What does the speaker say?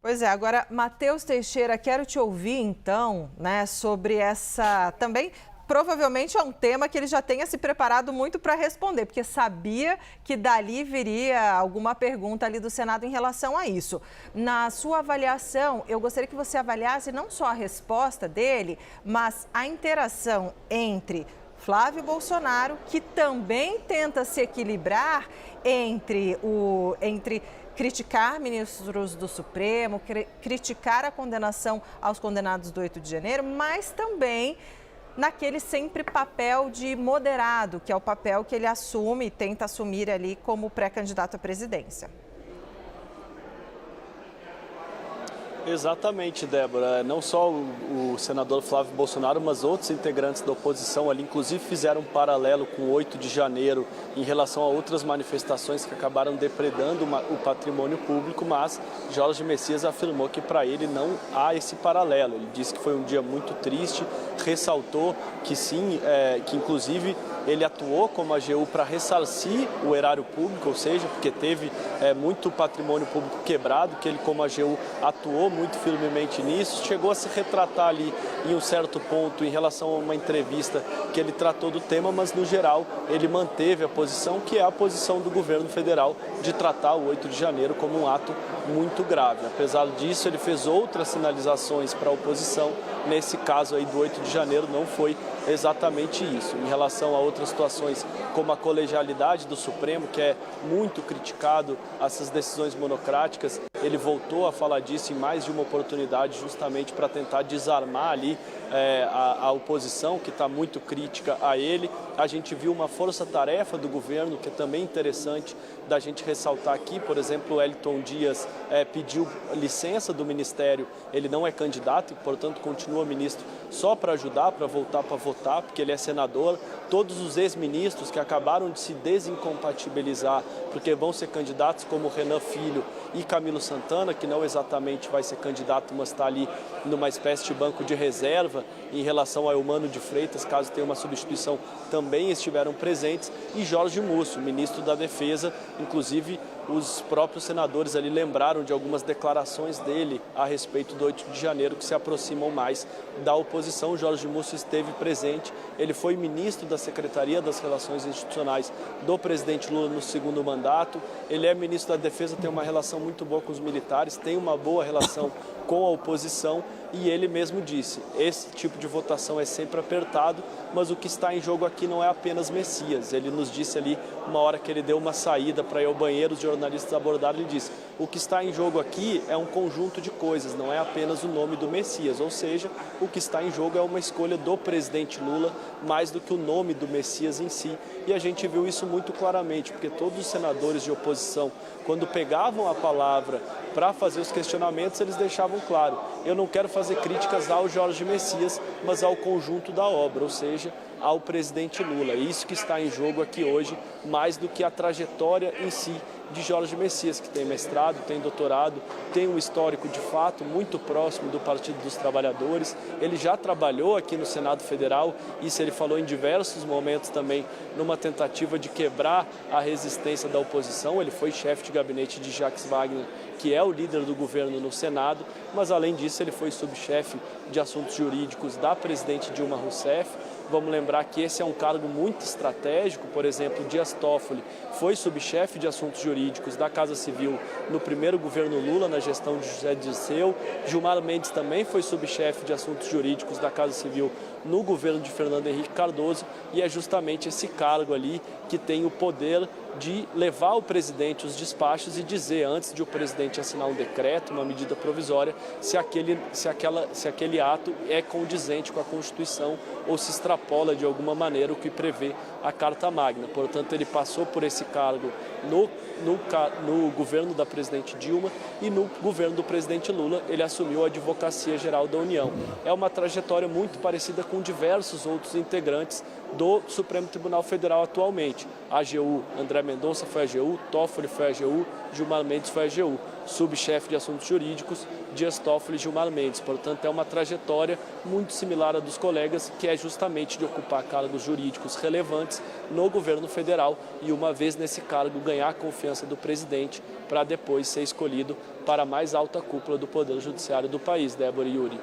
Pois é, agora, Matheus Teixeira, quero te ouvir então, né, sobre essa também. Provavelmente é um tema que ele já tenha se preparado muito para responder, porque sabia que dali viria alguma pergunta ali do Senado em relação a isso. Na sua avaliação, eu gostaria que você avaliasse não só a resposta dele, mas a interação entre Flávio Bolsonaro, que também tenta se equilibrar entre criticar ministros do Supremo, criticar a condenação aos condenados do 8 de janeiro, mas também naquele sempre papel de moderado, que é o papel que ele assume e tenta assumir ali como pré-candidato à presidência. Exatamente, Débora. Não só o senador Flávio Bolsonaro, mas outros integrantes da oposição ali, inclusive fizeram um paralelo com o 8 de janeiro em relação a outras manifestações que acabaram depredando o patrimônio público, mas Jorge Messias afirmou que para ele não há esse paralelo. Ele disse que foi um dia muito triste, ressaltou que sim, que inclusive ele atuou como AGU para ressarcir o erário público, ou seja, porque teve muito patrimônio público quebrado, que ele como AGU atuou muito firmemente nisso, chegou a se retratar ali em um certo ponto em relação a uma entrevista que ele tratou do tema, mas no geral ele manteve a posição que é a posição do governo federal de tratar o 8 de janeiro como um ato muito grave. Apesar disso, ele fez outras sinalizações para a oposição. Nesse caso aí do 8 de janeiro não foi exatamente isso. Em relação a outras situações, como a colegialidade do Supremo, que é muito criticado, essas decisões monocráticas, ele voltou a falar disso em mais de uma oportunidade, justamente para tentar desarmar ali a oposição, que está muito crítica a ele. A gente viu uma força-tarefa do governo, que é também interessante da gente ressaltar aqui. Por exemplo, o Elton Dias pediu licença do Ministério, ele não é candidato e, portanto, continua ministro só para ajudar, para voltar para votar, porque ele é senador. Todos os ex-ministros que acabaram de se desincompatibilizar, porque vão ser candidatos, como Renan Filho e Camilo Santana, que não exatamente vai ser candidato, mas está ali numa espécie de banco de reserva em relação a Eumano de Freitas, caso tenha uma substituição, também estiveram presentes, e Jorge Mussi, ministro da Defesa. Inclusive, os próprios senadores ali lembraram de algumas declarações dele a respeito do 8 de janeiro, que se aproximam mais da oposição. Jorge Mussi esteve presente, ele foi ministro da Secretaria das Relações Institucionais do presidente Lula no segundo mandato, ele é ministro da Defesa, tem uma relação muito boa com os militares, tem uma boa relação com a oposição, e ele mesmo disse, esse tipo de votação é sempre apertado, mas o que está em jogo aqui não é apenas Messias. Ele nos disse ali, uma hora que ele deu uma saída para ir ao banheiro, os jornalistas abordaram, ele disse, o que está em jogo aqui é um conjunto de coisas, não é apenas o nome do Messias, ou seja, o que está em jogo é uma escolha do presidente Lula, mais do que o nome do Messias em si, e a gente viu isso muito claramente, porque todos os senadores de oposição, quando pegavam a palavra para fazer os questionamentos, eles deixavam claro, eu não quero fazer críticas ao Jorge Messias, mas ao conjunto da obra, ou seja, ao presidente Lula. É isso que está em jogo aqui hoje, mais do que a trajetória em si de Jorge Messias, que tem mestrado, tem doutorado, tem um histórico de fato muito próximo do Partido dos Trabalhadores. Ele já trabalhou aqui no Senado Federal, isso ele falou em diversos momentos também, numa tentativa de quebrar a resistência da oposição. Ele foi chefe de gabinete de Jacques Wagner, que é o líder do governo no Senado, mas além disso ele foi subchefe de assuntos jurídicos da presidente Dilma Rousseff. Vamos lembrar que esse é um cargo muito estratégico. Por exemplo, Dias Toffoli foi subchefe de assuntos jurídicos da Casa Civil no primeiro governo Lula, na gestão de José Dirceu. Gilmar Mendes também foi subchefe de assuntos jurídicos da Casa Civil no governo de Fernando Henrique Cardoso, e é justamente esse cargo ali que tem o poder de levar o presidente os despachos e dizer, antes de o presidente assinar um decreto, uma medida provisória, se aquele ato é condizente com a Constituição ou se extrapola de alguma maneira o que prevê a Carta Magna. Portanto, ele passou por esse cargo no governo da presidente Dilma, e no governo do presidente Lula ele assumiu a Advocacia Geral da União. É uma trajetória muito parecida com diversos outros integrantes do Supremo Tribunal Federal atualmente. A AGU, André Mendonça foi AGU, Toffoli foi AGU, Gilmar Mendes foi AGU. subchefe de assuntos jurídicos, Dias Toffoli e Gilmar Mendes. Portanto, é uma trajetória muito similar à dos colegas, que é justamente de ocupar cargos jurídicos relevantes no governo federal e, uma vez nesse cargo, ganhar a confiança do presidente para depois ser escolhido para a mais alta cúpula do Poder Judiciário do país, Débora e Yuri.